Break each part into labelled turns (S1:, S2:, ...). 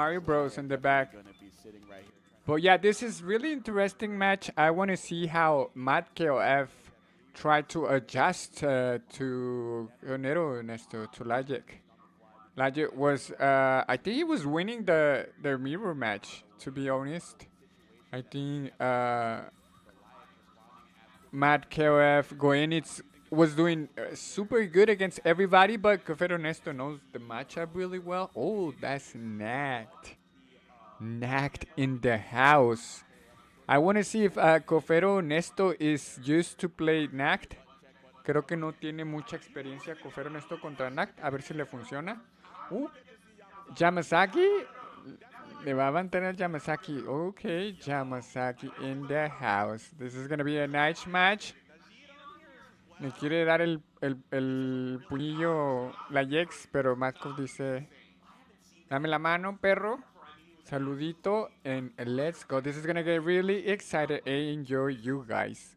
S1: Mario Bros in the back. But yeah, this is really interesting match. I want to see how MadKof tried to adjust to Nero Ernesto, to Layec. Layec was, I think he was winning the mirror match, to be honest. I think MadKof Goenitz was doing super good against everybody, but Café Ernesto knows the matchup really well. Oh, that's knacked. Knacked in the house. I want to see if Cofero Nesto is used to play Nact. Creo que no tiene mucha experiencia Cofero Nesto contra Nact. A ver si le funciona. Yamazaki. Le va a mantener Yamazaki. Okay, Yamazaki in the house. This is going to be a nice match. Le quiere dar el puñillo la Jex, pero MadKof dice: Dame la mano, perro. Saludito, and let's go. This is gonna get really excited. Enjoy, you guys.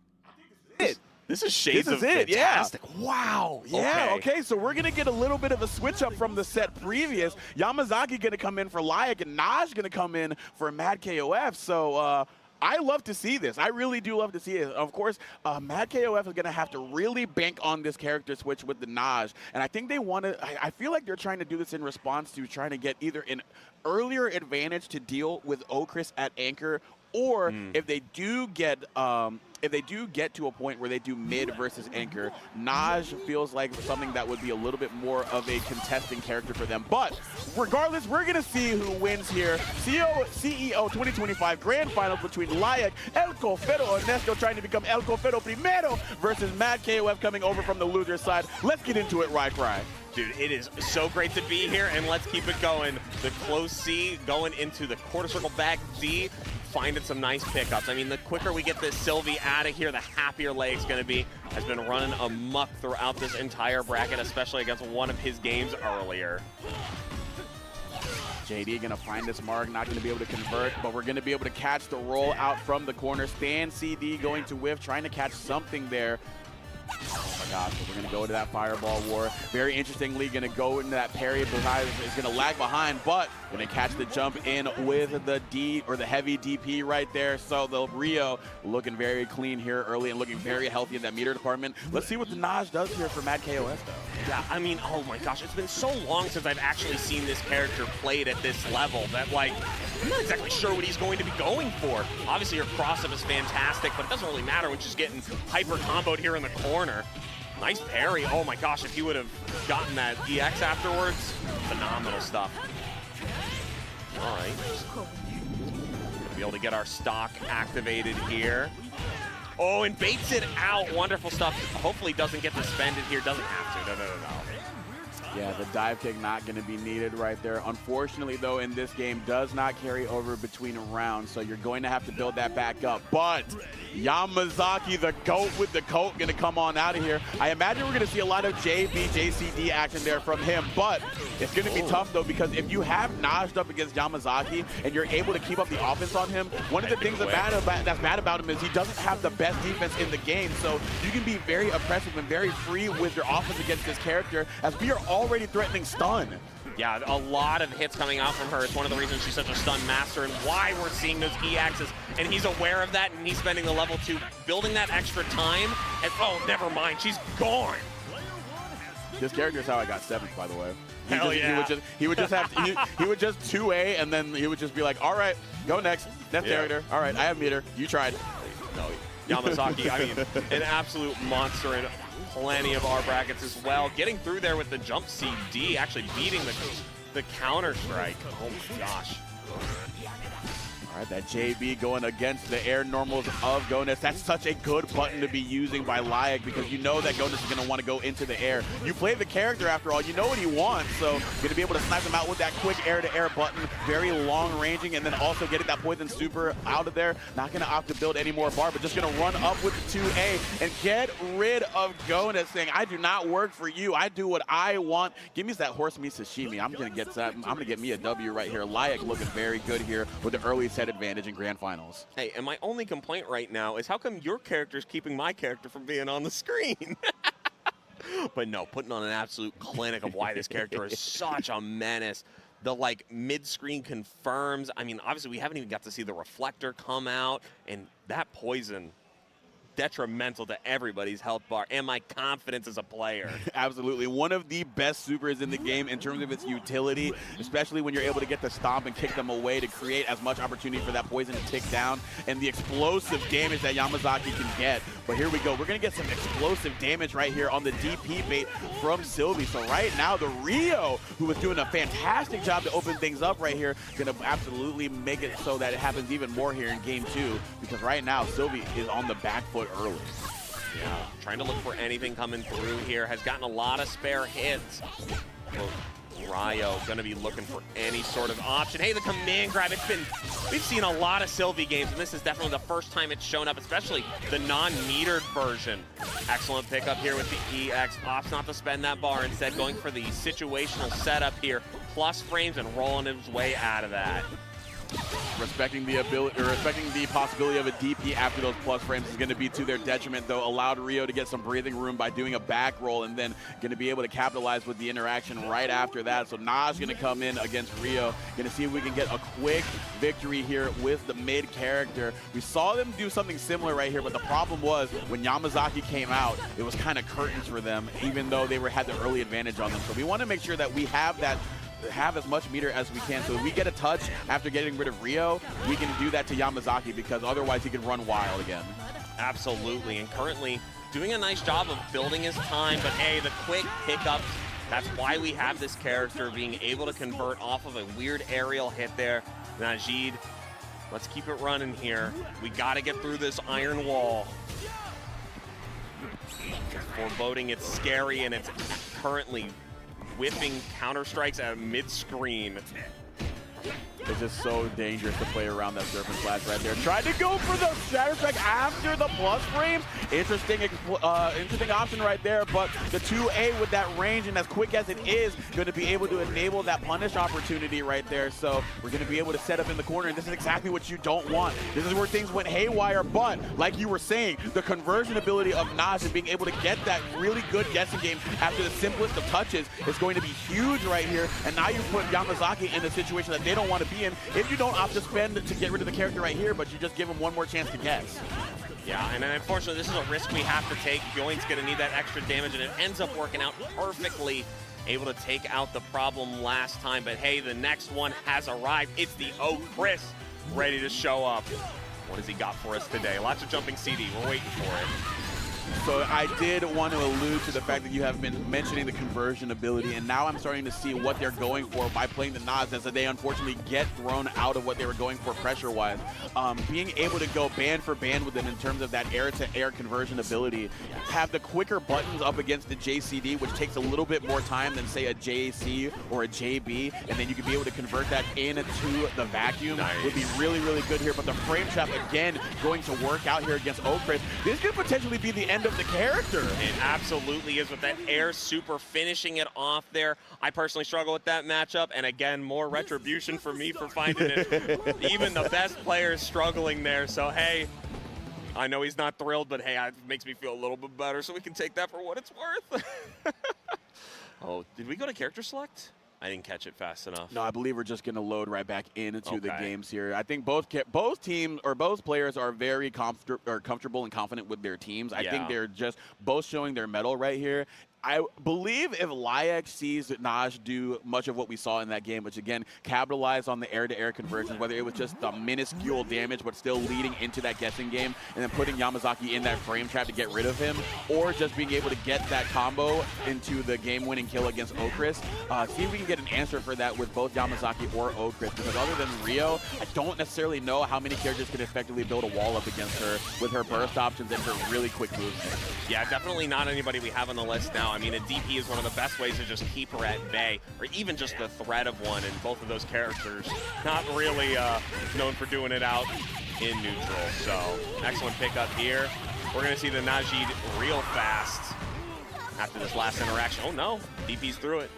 S2: This is shades
S3: This
S2: of
S3: is it,
S2: fantastic.
S3: yeah.
S2: Wow.
S3: Yeah, okay, so we're going to get a little bit of a switch up from the set previous. Yamazaki going to come in for Layec, and Naj going to come in for MadKof. So I love to see this. I really do love to see it. Of course, MadKof is going to have to really bank on this character switch with the Naj. And I think they want to, I feel like they're trying to do this in response to trying to get either an earlier advantage to deal with Okris at anchor, or if they do get to a point where they do mid versus anchor, Naj feels like something that would be a little bit more of a contesting character for them. But regardless, we're going to see who wins here. CEO 2025 Grand Finals between Layec, El Cofero Ernesto trying to become El Cofero Primero versus MadKof coming over from the loser side. Let's get into it, Cry.
S2: Dude, it is so great to be here, and let's keep it going. The close C going into the quarter circle back D, finding some nice pickups. I mean, the quicker we get this Sylvie out of here, the happier Layec's going to be. Has been running amok throughout this entire bracket, especially against one of his games earlier.
S3: JD going to find this mark, not going to be able to convert, but we're going to be able to catch the roll out from the corner. Stan CD going to whiff, trying to catch something there. Oh my gosh, so we're going to go to that fireball war. Very interestingly, going to go into that parry. Behind is going to lag behind, but going to catch the jump in with the D, or the heavy DP right there. So the Rio looking very clean here early and looking very healthy in that meter department. Let's see what the Naj does here for MadKof though.
S2: Yeah, I mean, oh my gosh, it's been so long since I've actually seen this character played at this level that, like, I'm not exactly sure what he's going to be going for. Obviously, your cross-up is fantastic, but it doesn't really matter when she's getting hyper-comboed here in the corner. Nice parry. Oh my gosh, if he would have gotten that EX afterwards, phenomenal stuff. All right. Gonna be able to get our stock activated here. Oh, and baits it out. Wonderful stuff. Hopefully doesn't get suspended here. Doesn't have to. No.
S3: Yeah, the dive kick not going to be needed right there. Unfortunately, though, in this game, does not carry over between rounds, so you're going to have to build that back up. But Yamazaki, the GOAT with the coat, going to come on out of here. I imagine we're going to see a lot of JB, JCD action there from him, but it's going to be tough, though, because if you have Naj'd up against Yamazaki and you're able to keep up the offense on him, one of the things that's bad about him is he doesn't have the best defense in the game, so you can be very oppressive and very free with your offense against this character, as we are already threatening stun.
S2: Yeah, a lot of hits coming out from her. It's one of the reasons she's such a stun master and why we're seeing those EXs. And he's aware of that, and he's spending the level 2, building that extra time. And oh, never mind, she's gone.
S3: This character is how I got 7th, by the way.
S2: Hell yeah.
S3: He would just 2A, and then he would just be like, all right, go next character. All right, I have meter. You tried.
S2: No, Yamazaki, I mean, an absolute monster in plenty of our brackets as well. Getting through there with the jump CD, actually beating the counter strike. Oh my gosh.
S3: All right, that JB going against the air normals of Gonus. That's such a good button to be using by Layec, because you know that Gonus is going to want to go into the air. You play the character after all, you know what he wants, so going to be able to snipe him out with that quick air-to-air button, very long ranging, and then also getting that poison super out of there. Not going to opt to build any more bar, but just going to run up with the 2A and get rid of Gonus, saying, I do not work for you. I do what I want. Give me that horse meat sashimi. I'm going to get me a W right here. Layec looking very good here with the early set advantage in grand finals.
S2: Hey, and my only complaint right now is how come your character's keeping my character from being on the screen? But no, putting on an absolute clinic of why this character is such a menace. the like mid-screen confirms. I mean, obviously we haven't even got to see the reflector come out, and that poison detrimental to everybody's health bar and my confidence as a player.
S3: Absolutely. One of the best supers in the game in terms of its utility, especially when you're able to get the stomp and kick them away to create as much opportunity for that poison to tick down and the explosive damage that Yamazaki can get. But here we go. We're going to get some explosive damage right here on the DP bait from Sylvie. So right now, the Rio, who was doing a fantastic job to open things up right here, going to absolutely make it so that it happens even more here in game 2, because right now, Sylvie is on the back foot early.
S2: Yeah, trying to look for anything coming through here. Has gotten a lot of spare hits. Well, Ryo going to be looking for any sort of option. Hey, the command grab, we've seen a lot of Sylvie games, and this is definitely the first time it's shown up, especially the non-metered version. Excellent pickup here with the EX. Opts not to spend that bar, instead going for the situational setup here, plus frames and rolling his way out of that.
S3: Respecting the ability, or respecting the possibility of a DP after those plus frames is going to be to their detriment, though. Allowed Rio to get some breathing room by doing a back roll, and then going to be able to capitalize with the interaction right after that. So Naj going to come in against Rio. Going to see if we can get a quick victory here with the mid character. We saw them do something similar right here, but the problem was when Yamazaki came out, it was kind of curtains for them, even though they had the early advantage on them. So we want to make sure that we have as much meter as we can. So if we get a touch after getting rid of Rio, we can do that to Yamazaki, because otherwise he can run wild again.
S2: Absolutely, and currently doing a nice job of building his time, but hey, the quick pickups, that's why we have this character being able to convert off of a weird aerial hit there. Najid, let's keep it running here. We got to get through this iron wall. Foreboding, it's scary, and it's currently whipping counter strikes at mid-screen.
S3: It's just so dangerous to play around that Serpent Slash right there. Tried to go for the Shatter Strike after the plus frames. Interesting option right there, but the 2A with that range and as quick as it is, going to be able to enable that punish opportunity right there. So we're going to be able to set up in the corner, and this is exactly what you don't want. This is where things went haywire, but like you were saying, the conversion ability of Naj and being able to get that really good guessing game after the simplest of touches is going to be huge right here. And now you put Yamazaki in a situation that they don't want to be in if you don't opt to spend to get rid of the character right here, but you just give him one more chance to guess.
S2: Yeah, and then unfortunately this is a risk we have to take. Joint's going to need that extra damage, and it ends up working out perfectly. Able to take out the problem last time, but hey, the next one has arrived. It's the Chris ready to show up. What has he got for us today? Lots of jumping CD. We're waiting for it.
S3: So I did want to allude to the fact that you have been mentioning the conversion ability, and now I'm starting to see what they're going for by playing the Nas, as they unfortunately get thrown out of what they were going for pressure-wise. Being able to go band for band with them in terms of that air-to-air conversion ability, have the quicker buttons up against the JCD, which takes a little bit more time than, say, a JAC or a JB, and then you can be able to convert that into the vacuum. Nice. Would be really, really good here. But the frame trap, again, going to work out here against Chris. This could potentially be the end of the character.
S2: It absolutely is, with that air super finishing it off there. I personally struggle with that matchup, and again, more retribution for me for finding it. Even the best players struggling there, so hey, I know he's not thrilled, but hey, it makes me feel a little bit better, so we can take that for what it's worth. Oh, did we go to character select? I didn't catch it fast enough.
S3: No, I believe we're just going to load right back into the games here. I think both teams, or both players, are very comfortable and confident with their teams. I think they're just both showing their mettle right here. I believe if Layec sees Naj do much of what we saw in that game, which again capitalized on the air-to-air conversions, whether it was just the minuscule damage but still leading into that guessing game, and then putting Yamazaki in that frame trap to get rid of him, or just being able to get that combo into the game-winning kill against Chris, see if we can get an answer for that with both Yamazaki or Chris, because other than Rio, I don't necessarily know how many characters can effectively build a wall up against her with her burst options and her really quick moves.
S2: Yeah, definitely not anybody we have on the list now. I mean, a DP is one of the best ways to just keep her at bay, or even just the threat of one, and both of those characters not really known for doing it out in neutral. So, excellent pickup here. We're going to see the Najid real fast after this last interaction. Oh no, DP's through it.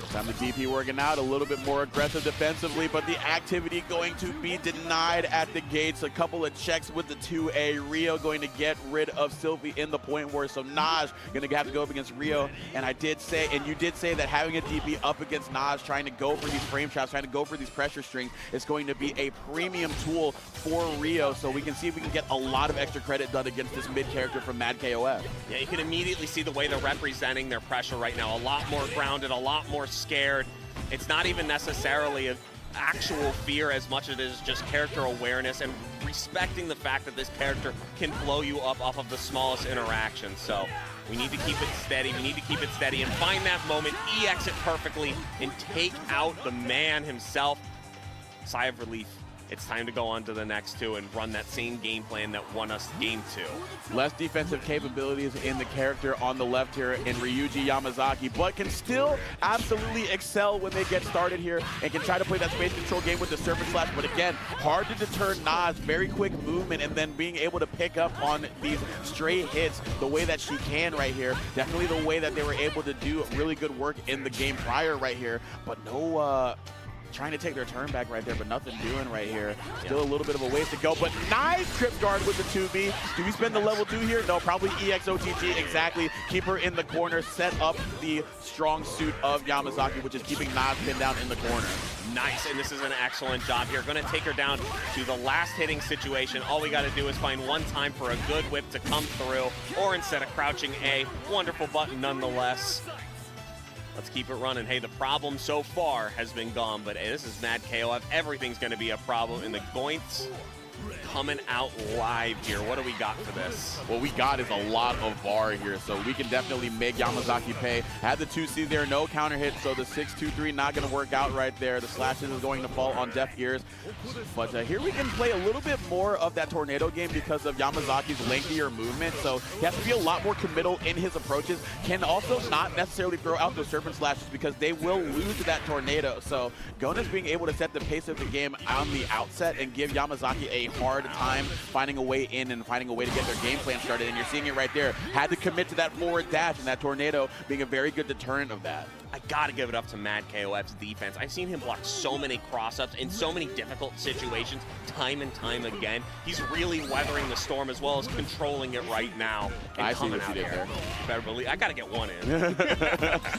S3: This time the DP working out a little bit more aggressive defensively, but the activity going to be denied at the gates. A couple of checks with the 2A. Rio going to get rid of Sylvie in the point war, so Naj going to have to go up against Rio. And I did say, and you did say that having a DP up against Naj, trying to go for these frame traps, trying to go for these pressure strings, is going to be a premium tool for Rio. So we can see if we can get a lot of extra credit done against this mid character from MadKof.
S2: Yeah, you can immediately see the way they're representing their pressure right now. A lot more grounded, a lot more scared. It's not even necessarily an actual fear as much as it is just character awareness and respecting the fact that this character can blow you up off of the smallest interaction. So we need to keep it steady. We need to keep it steady and find that moment, EX it perfectly, and take out the man himself. Sigh of relief. It's time to go on to the next two and run that same game plan that won us game 2.
S3: Less defensive capabilities in the character on the left here in Ryuji Yamazaki, but can still absolutely excel when they get started here and can try to play that space control game with the surface slash. But again, hard to deter Naz. Very quick movement and then being able to pick up on these stray hits the way that she can right here. Definitely the way that they were able to do really good work in the game prior right here. But no... trying to take their turn back right there, but nothing doing right here. Still a little bit of a ways to go, but nice trip guard with the 2B. Do we spend the level 2 here? No, probably EXOTG, exactly. Keep her in the corner, set up the strong suit of Yamazaki, which is keeping Naz pinned down in the corner.
S2: Nice, and this is an excellent job here. Going to take her down to the last hitting situation. All we got to do is find one time for a good whip to come through, or instead of crouching A. Wonderful button nonetheless. Let's keep it running. Hey, the problem so far has been gone, but hey, this is MadKof. Everything's going to be a problem, and the Goints coming out live here. What do we got for this?
S3: What we got is a lot of bar here, so we can definitely make Yamazaki pay. Had the 2C there, no counter hit, so the 6-2-3 not going to work out right there. The slashes is going to fall on deaf ears. But here we can play a little bit more of that tornado game because of Yamazaki's lengthier movement, so he has to be a lot more committal in his approaches. Can also not necessarily throw out those serpent slashes because they will lose that tornado. So Gona's being able to set the pace of the game on the outset and give Yamazaki a hard time finding a way in and finding a way to get their game plan started, and you're seeing it right there. Had to commit to that forward dash, and that tornado being a very good deterrent of that.
S2: I gotta give it up to MadKof's defense. I've seen him block so many cross-ups in so many difficult situations time and time again. He's really weathering the storm as well as controlling it right now. And
S3: I see what
S2: out
S3: you did
S2: here.
S3: there.
S2: Better believe I gotta get one in.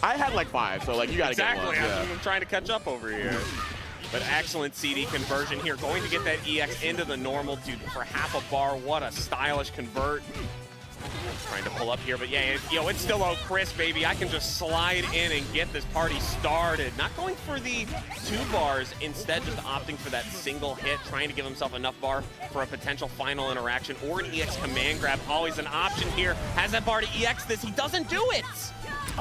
S3: I had like 5, so like you gotta get one.
S2: Exactly, I'm trying to catch up over here. But excellent CD conversion here. Going to get that EX into the normal for half a bar. What a stylish convert. Trying to pull up here, but yeah, it's still Chris, baby. I can just slide in and get this party started. Not going for the 2 bars, instead just opting for that single hit, trying to give himself enough bar for a potential final interaction or an EX command grab. Always an option here. Has that bar to EX this? He doesn't do it.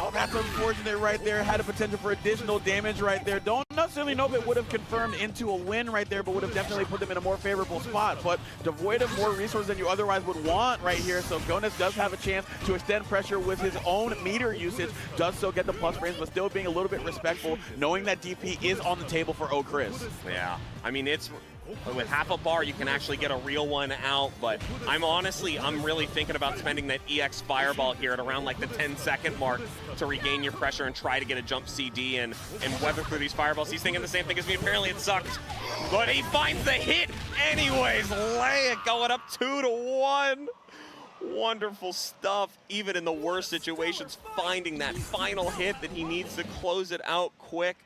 S3: Oh, that's unfortunate right there. Had a potential for additional damage right there. Don't necessarily know if it would have confirmed into a win right there, but would have definitely put them in a more favorable spot. But devoid of more resources than you otherwise would want right here. So Gonas does have a chance to extend pressure with his own meter usage. Does so get the plus frames, but still being a little bit respectful, knowing that DP is on the table for Chris.
S2: Yeah, I mean, it's... with half a bar, you can actually get a real one out, but I'm really thinking about spending that EX Fireball here at around like the 10-second mark to regain your pressure and try to get a jump CD and weather through these fireballs. He's thinking the same thing as me. Apparently it sucked, but he finds the hit anyways. Layec going up 2-1. Wonderful stuff. Even in the worst situations, finding that final hit that he needs to close it out quick.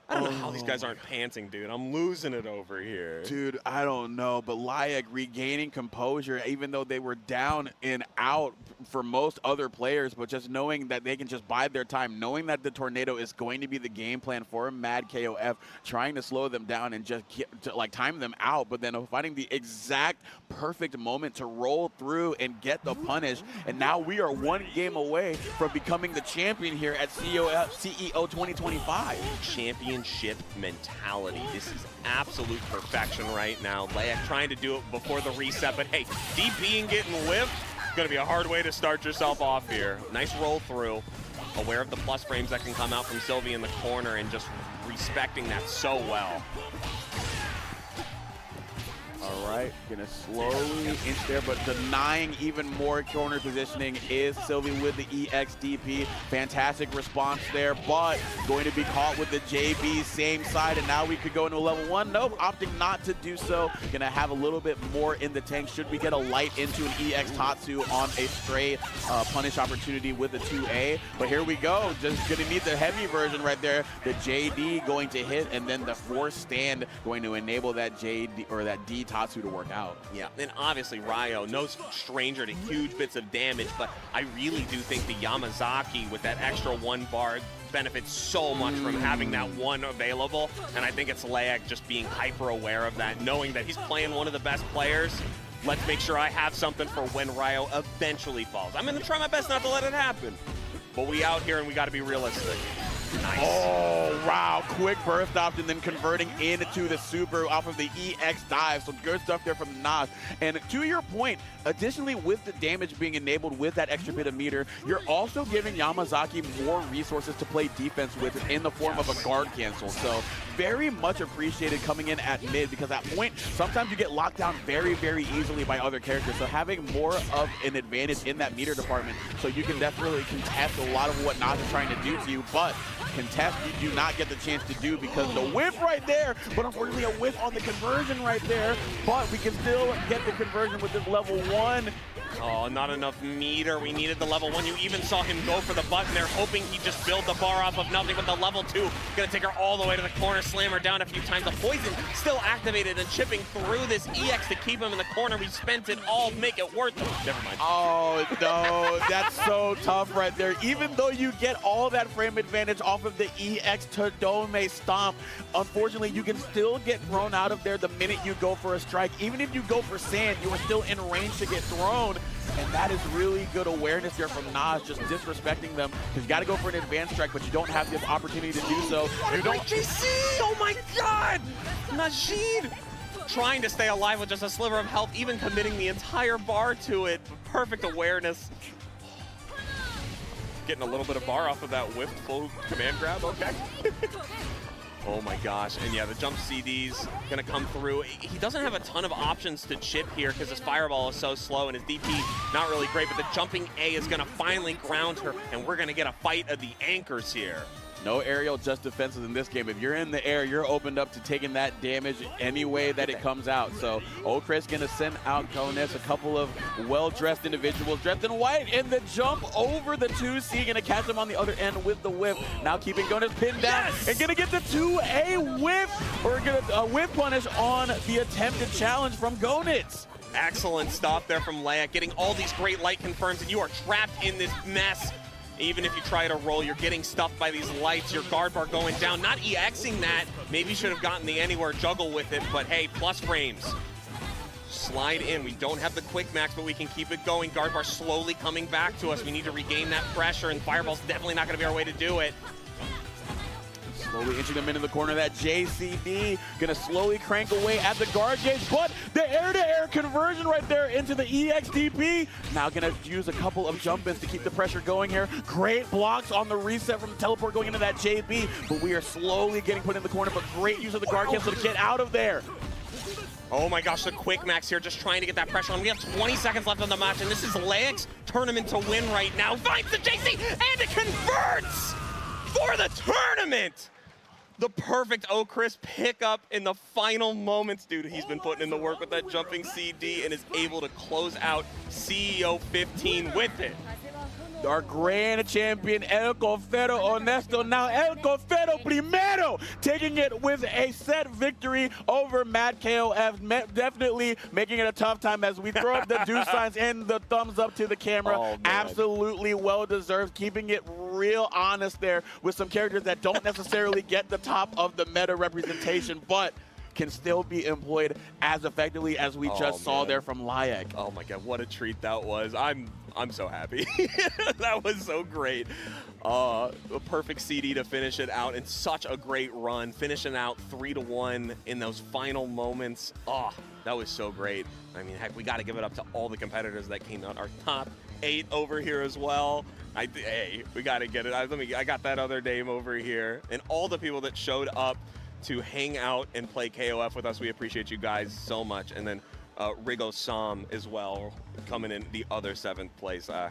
S2: I don't know how these guys aren't panting, dude. I'm losing it over here.
S3: Dude, I don't know, but Layec regaining composure, even though they were down and out for most other players, but just knowing that they can just bide their time, knowing that the tornado is going to be the game plan for MadKof, trying to slow them down and just time them out, but then finding the exact perfect moment to roll through and get the punish. And now we are 1 game away from becoming the champion here at CEO 2025.
S2: Championship mentality. This is absolute perfection right now. Layec trying to do it before the reset, but hey, DP and getting whiffed, gonna be a hard way to start yourself off here. Nice roll through. Aware of the plus frames that can come out from Sylvie in the corner and just respecting that so well. All
S3: All right, gonna slowly inch there, but denying even more corner positioning is Sylvie with the EXDP. Fantastic response there, but going to be caught with the JB same side, and now we could go into a level 1. Nope, opting not to do so. Gonna have a little bit more in the tank. Should we get a light into an EX Tatsu on a stray punish opportunity with the 2A? But here we go, just gonna need the heavy version right there. The JD going to hit, and then the force stand going to enable that JD or that D Tatsu to work out.
S2: Yeah, and obviously Ryo, no stranger to huge bits of damage, but I really do think the Yamazaki with that extra 1 bar benefits so much from having that 1 available, and I think it's Layec just being hyper aware of that, knowing that he's playing one of the best players. Let's make sure I have something for when Ryo eventually falls. I'm gonna try my best not to let it happen, but we out here and we gotta be realistic. Nice.
S3: Oh, wow. Quick burst off and then converting into the super off of the EX dive. Some good stuff there from Nas. And to your point, additionally, with the damage being enabled with that extra bit of meter, you're also giving Yamazaki more resources to play defense with in the form of a guard cancel. So very much appreciated coming in at mid, because at point, sometimes you get locked down very, very easily by other characters. So having more of an advantage in that meter department, so you can definitely contest a lot of what Nas is trying to do to you, but contest you do not get the chance to do because the whiff right there, but unfortunately a whiff on the conversion right there, but we can still get the conversion with this level 1.
S2: Oh, not enough meter. We needed the level 1. You even saw him go for the button there, hoping he just build the bar off of nothing, but the level 2 gonna take her all the way to the corner, slam her down a few times. The poison still activated and chipping through this EX to keep him in the corner. We spent it all, make it worth it. Never mind.
S3: Oh, no, that's so tough right there. Even though you get all that frame advantage off of the EX Todome stomp, unfortunately, you can still get thrown out of there the minute you go for a strike. Even if you go for sand, you are still in range to get thrown. And that is really good awareness there from Nas, just disrespecting them. Because you got to go for an advanced strike, but you don't have the opportunity to do so. You don't.
S2: JC! Oh my God! Najid! Trying to stay alive with just a sliver of health, even committing the entire bar to it. Perfect awareness. Getting a little bit of bar off of that whiffed full command grab, okay. Oh my gosh, and yeah, the jump CD's gonna come through. He doesn't have a ton of options to chip here because his fireball is so slow and his DP not really great, but the jumping A is gonna finally ground her, and we're gonna get a fight of the anchors here.
S3: No aerial, just defenses in this game. If you're in the air, you're opened up to taking that damage any way that it comes out. So Okris gonna send out Kones, a couple of well-dressed individuals dressed in white, and the jump over the 2C, gonna catch him on the other end with the whip. Now keeping Kones pinned down, and gonna get the 2A whip, or gonna whip punish on the attempted challenge from Gonitz.
S2: Excellent stop there from Layec, getting all these great light confirms, and you are trapped in this mess. Even if you try to roll, you're getting stuffed by these lights, your guard bar going down, not EXing that. Maybe you should have gotten the anywhere juggle with it, but hey, plus frames. Slide in, we don't have the quick max, but we can keep it going. Guard bar slowly coming back to us. We need to regain that pressure, and Fireball's definitely not gonna be our way to do it.
S3: Slowly inching them into the corner. That JCD gonna slowly crank away at the guard gauge, but the air-to-air conversion right there into the EXDP. Now gonna use a couple of jump ins to keep the pressure going here. Great blocks on the reset from the teleport going into that JB, but we are slowly getting put in the corner, but great use of the guard cancel to get out of there.
S2: Oh my gosh, the quick max here, just trying to get that pressure on. We have 20 seconds left on the match, and this is Layec's tournament to win right now. Finds the JC, and it converts for the tournament! The perfect Okris pickup in the final moments. Dude, he's been putting in the work with that jumping CD and is able to close out KOF15 with it.
S3: Our grand champion, El Cofero Honesto, now El Cofero Primero, taking it with a set victory over MadKof. Definitely making it a tough time as we throw up the do signs and the thumbs up to the camera.
S2: Oh,
S3: absolutely well-deserved, keeping it real honest there with some characters that don't necessarily get the top of the meta representation, but can still be employed as effectively as we just saw there from Layec.
S2: Oh my God, what a treat that was. I'm so happy. That was so great. A perfect CD to finish it out, and such a great run, finishing out 3-1 in those final moments. Oh, that was so great. I mean, heck, we got to give it up to all the competitors that came out. Our top 8 over here as well. Hey, we got to get it. I got that other name over here, and all the people that showed up to hang out and play KOF with us. We appreciate you guys so much. And then Rigo Sam as well, coming in the other 7th place. I'll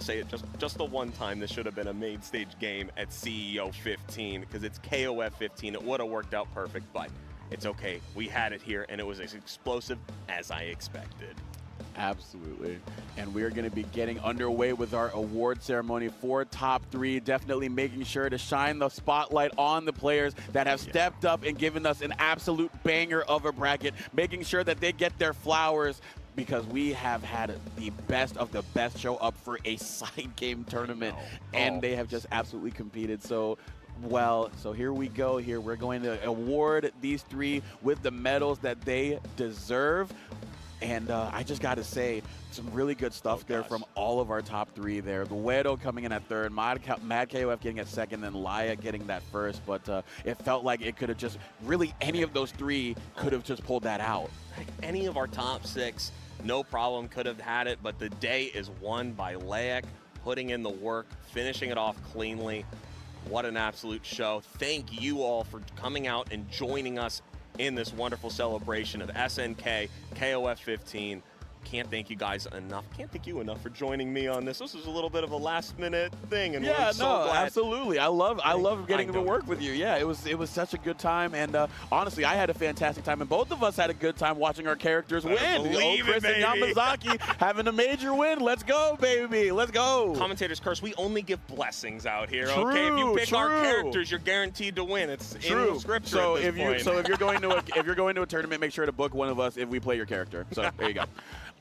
S2: say it just the one time. This should have been a main stage game at CEO 15 because it's KOF 15. It would have worked out perfect, but it's okay. We had it here, and it was as explosive as I expected.
S3: Absolutely. And we're going to be getting underway with our award ceremony for top 3, definitely making sure to shine the spotlight on the players that have stepped up and given us an absolute banger of a bracket, making sure that they get their flowers, because we have had the best of the best show up for a side game tournament, and they have just absolutely competed. So here we go. Here we're going to award these 3 with the medals that they deserve. And I just got to say, some really good stuff there from all of our top 3 there. The Wedo coming in at 3rd, MadKof getting at 2nd, then Layec getting that 1st. But it felt like it could have just, really any of those 3 could have just pulled that out.
S2: Any of our top 6, no problem, could have had it. But the day is won by Layec, putting in the work, finishing it off cleanly. What an absolute show. Thank you all for coming out and joining us in this wonderful celebration of SNK KOF 15. Can't thank you guys enough. Can't thank you enough for joining me on this. This was a little bit of a last-minute thing, and we're so glad.
S3: Absolutely. I love getting to work with you. Yeah, it was such a good time, and honestly, I had a fantastic time, and both of us had a good time watching our characters win. Chris and Yamazaki having a major win. Let's go, baby. Let's go.
S2: Commentators curse. We only give blessings out here. Okay, if you pick our characters, you're guaranteed to win. It's in scripture.
S3: So
S2: if
S3: you're going to a tournament, make sure to book one of us if we play your character. So there you go.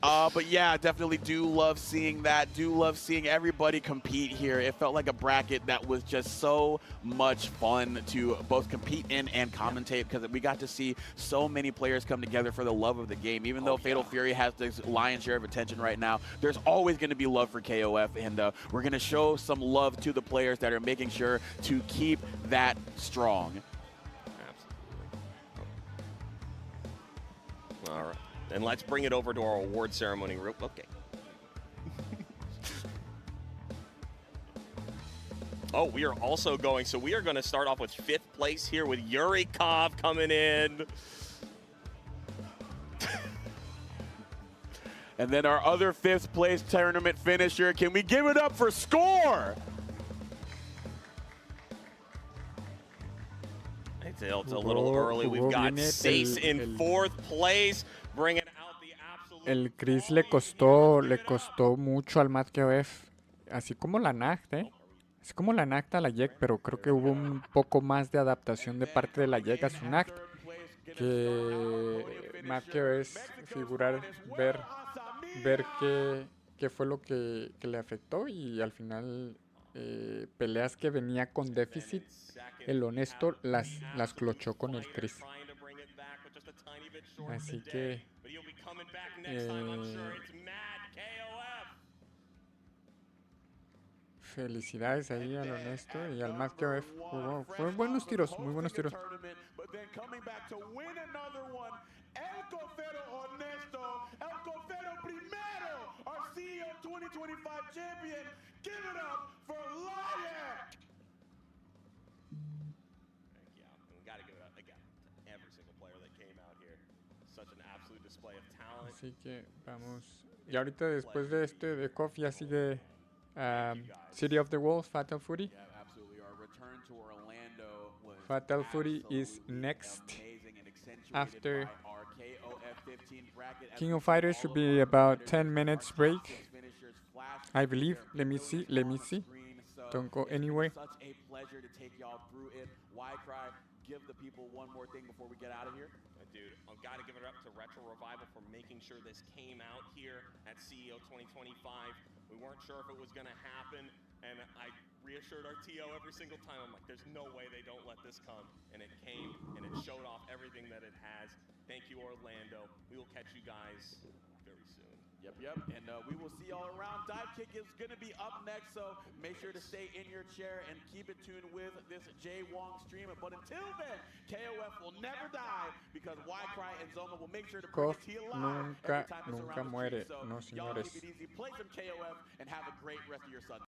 S3: But yeah, definitely do love seeing that. Do love seeing everybody compete here. It felt like a bracket that was just so much fun to both compete in and commentate, because we got to see so many players come together for the love of the game. Even though Fatal Fury has this lion's share of attention right now, there's always going to be love for KOF, and we're going to show some love to the players that are making sure to keep that strong.
S2: Absolutely. All right. And let's bring it over to our award ceremony. Okay. Oh, we are also going, so we are going to start off with 5th place here with Yurikov coming in.
S3: And then our other 5th place tournament finisher, can we give it up for Score?
S2: It's a little early. We've got Sace in 4th place. Bringing out the absolute.
S1: El Chris le costó mucho al MadKof, así como la Nacht, así como la Nacht a la Layec, pero creo que hubo un poco más de adaptación de parte de la Layec a su Nacht, que MadKof figurar, ver qué fue lo que le afectó, y al final peleas que venía con déficit, el honesto las clochó con el Chris. Así que felicidades ahí al honesto y al MadKof. Fueron buenos tiros, muy buenos tiros. Así que vamos. Y ahorita después de de KOF ya sigue City of the Wolves, Fatal Fury. Fatal Fury is next after King of Fighters. Should be about 10 minutes break, I believe. Let me see. Don't go anywhere.
S3: Give the people one more thing before we get out of here.
S2: Dude, I've got to give it up to Retro Revival for making sure this came out here at CEO 2025. We weren't sure if it was going to happen, and I reassured our TO every single time. I'm like, there's no way they don't let this come. And it came, and it showed off everything that it has. Thank you, Orlando. We will catch you guys very soon.
S3: Yep. And we will see y'all around. Dive Kick is going to be up next, so make sure to stay in your chair and keep it tuned with this Jay Wong stream. But until then, KOF will never die, because Cry and Zoma will make sure to bring it to you live every time it's around the stream. So
S1: no,
S3: y'all
S1: señores.
S3: take it easy, play some KOF, and have a great rest of your Sunday.